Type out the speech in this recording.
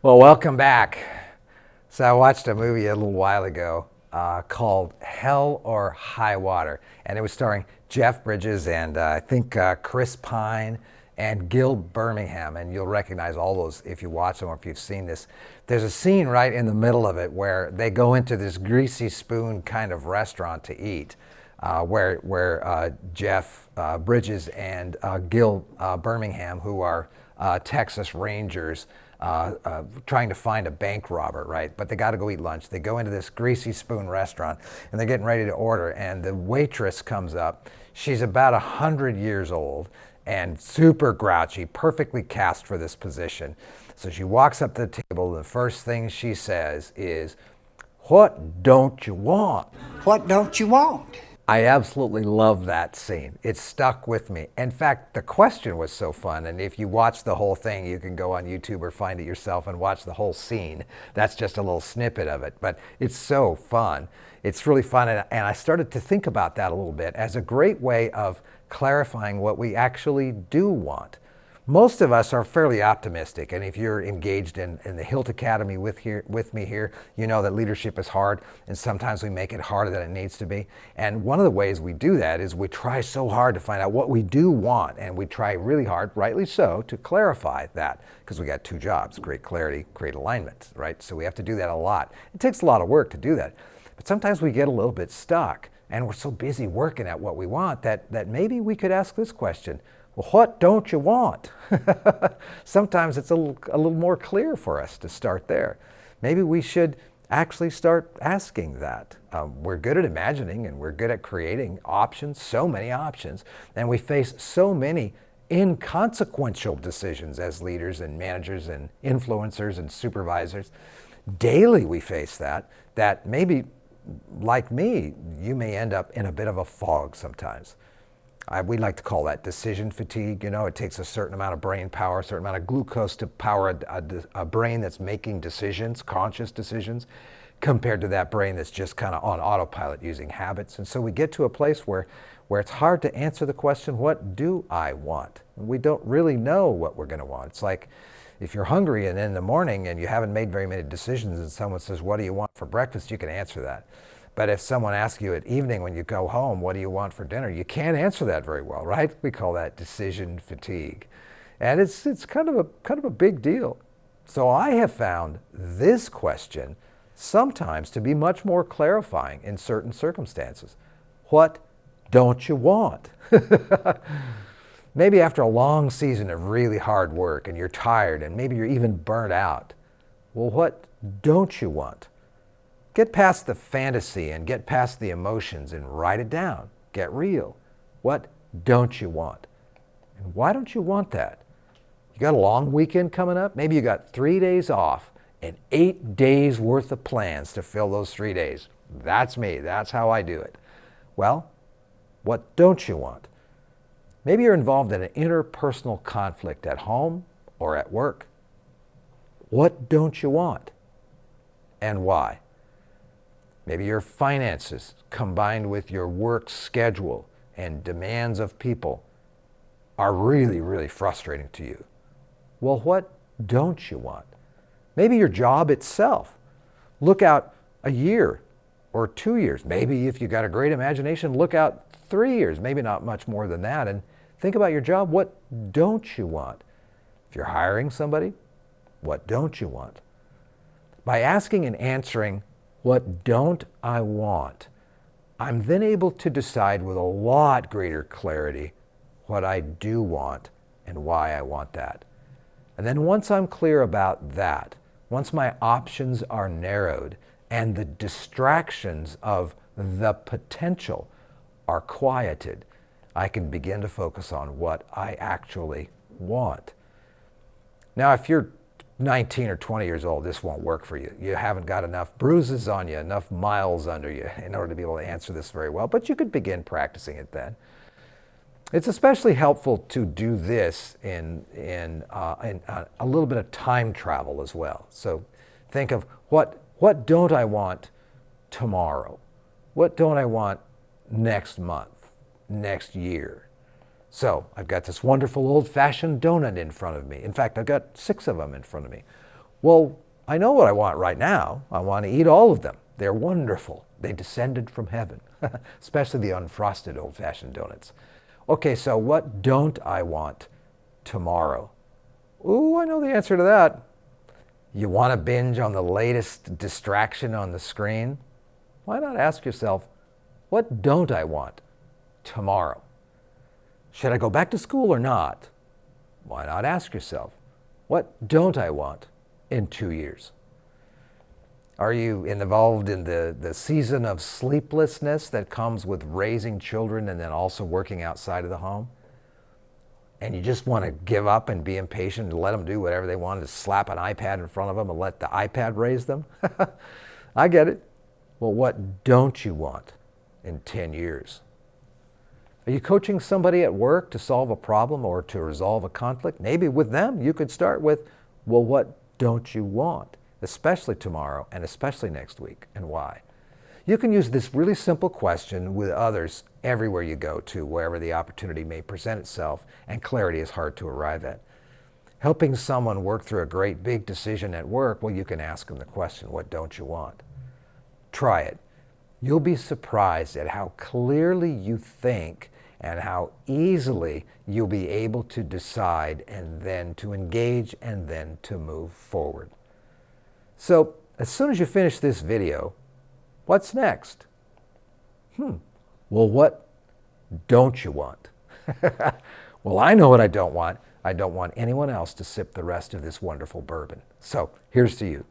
Well, welcome back. So I watched a movie a little while ago called Hell or High Water, and it was starring Jeff Bridges and I think Chris Pine and Gil Birmingham, and you'll recognize all those if you watch them or if you've seen this. There's a scene right in the middle of it where they go into this greasy spoon kind of restaurant to eat, where Jeff Bridges and Gil Birmingham, who are Texas Rangers, trying to find a bank robber, right? But they got to go eat lunch. They go into this greasy spoon restaurant and they're getting ready to order, and the waitress comes up. She's about 100 years old and super grouchy, perfectly cast for this position. So she walks up to the table, and the first thing she says is, "What don't you want?" What don't you want? I absolutely love that scene. It stuck with me. In fact, the question was so fun, and if you watch the whole thing, you can go on YouTube or find it yourself and watch the whole scene. That's just a little snippet of it, but it's so fun. It's really fun, and I started to think about that a little bit as a great way of clarifying what we actually do want. Most of us are fairly optimistic, and if you're engaged in the Hilt Academy with me here, you know that leadership is hard, and sometimes we make it harder than it needs to be. And one of the ways we do that is we try so hard to find out what we do want, and we try really hard, rightly so, to clarify that, because we got two jobs: create clarity, create alignment, right? So we have to do that a lot. It takes a lot of work to do that, but sometimes we get a little bit stuck, and we're so busy working at what we want that maybe we could ask this question: well, what don't you want? Sometimes it's a little more clear for us to start there. Maybe we should actually start asking that. We're good at imagining and we're good at creating options, so many options, and we face so many inconsequential decisions as leaders and managers and influencers and supervisors. Daily we face that maybe, like me, you may end up in a bit of a fog sometimes. We like to call that decision fatigue. You know, it takes a certain amount of brain power, a certain amount of glucose to power a brain that's making decisions, conscious decisions, compared to that brain that's just kind of on autopilot using habits. And so we get to a place where it's hard to answer the question, what do I want? We don't really know what we're going to want. It's like if you're hungry and in the morning and you haven't made very many decisions and someone says, what do you want for breakfast? You can answer that. But if someone asks you at evening when you go home, what do you want for dinner? You can't answer that very well, right? We call that decision fatigue. And it's kind of a big deal. So I have found this question sometimes to be much more clarifying in certain circumstances. What don't you want? Maybe after a long season of really hard work and you're tired and maybe you're even burnt out. Well, what don't you want? Get past the fantasy and get past the emotions and write it down. Get real. What don't you want? And why don't you want that? You got a long weekend coming up? Maybe you got 3 days off and 8 days worth of plans to fill those 3 days. That's me. That's how I do it. Well, what don't you want? Maybe you're involved in an interpersonal conflict at home or at work. What don't you want? And why? Maybe your finances combined with your work schedule and demands of people are really, really frustrating to you. Well, what don't you want? Maybe your job itself. Look out a year or 2 years. Maybe if you got a great imagination, look out 3 years, maybe not much more than that, and think about your job. What don't you want? If you're hiring somebody, what don't you want? By asking and answering, what don't I want? I'm then able to decide with a lot greater clarity what I do want and why I want that. And then once I'm clear about that, once my options are narrowed and the distractions of the potential are quieted, I can begin to focus on what I actually want. Now, if you're 19 or 20 years old, this won't work for you. You haven't got enough bruises on you, enough miles under you in order to be able to answer this very well, but you could begin practicing it then. It's especially helpful to do this in a little bit of time travel as well. So think of what don't I want tomorrow? What don't I want next month, next year? So I've got this wonderful old-fashioned donut in front of me. In fact, I've got 6 of them in front of me. Well, I know what I want right now. I want to eat all of them. They're wonderful. They descended from heaven, especially the unfrosted old-fashioned donuts. Okay, so what don't I want tomorrow? Ooh, I know the answer to that. You want to binge on the latest distraction on the screen? Why not ask yourself, what don't I want tomorrow? Should I go back to school or not? Why not ask yourself, what don't I want in 2 years? Are you involved in the season of sleeplessness that comes with raising children and then also working outside of the home? And you just want to give up and be impatient and let them do whatever they want, to slap an iPad in front of them and let the iPad raise them? I get it. Well, what don't you want in 10 years? Are you coaching somebody at work to solve a problem or to resolve a conflict? Maybe with them you could start with, well, what don't you want? Especially tomorrow and especially next week, and why? You can use this really simple question with others everywhere you go to, wherever the opportunity may present itself and clarity is hard to arrive at. Helping someone work through a great big decision at work, well, you can ask them the question, what don't you want? Try it. You'll be surprised at how clearly you think and how easily you'll be able to decide and then to engage and then to move forward. So as soon as you finish this video, what's next? Well, what don't you want? Well, I know what I don't want. I don't want anyone else to sip the rest of this wonderful bourbon. So here's to you.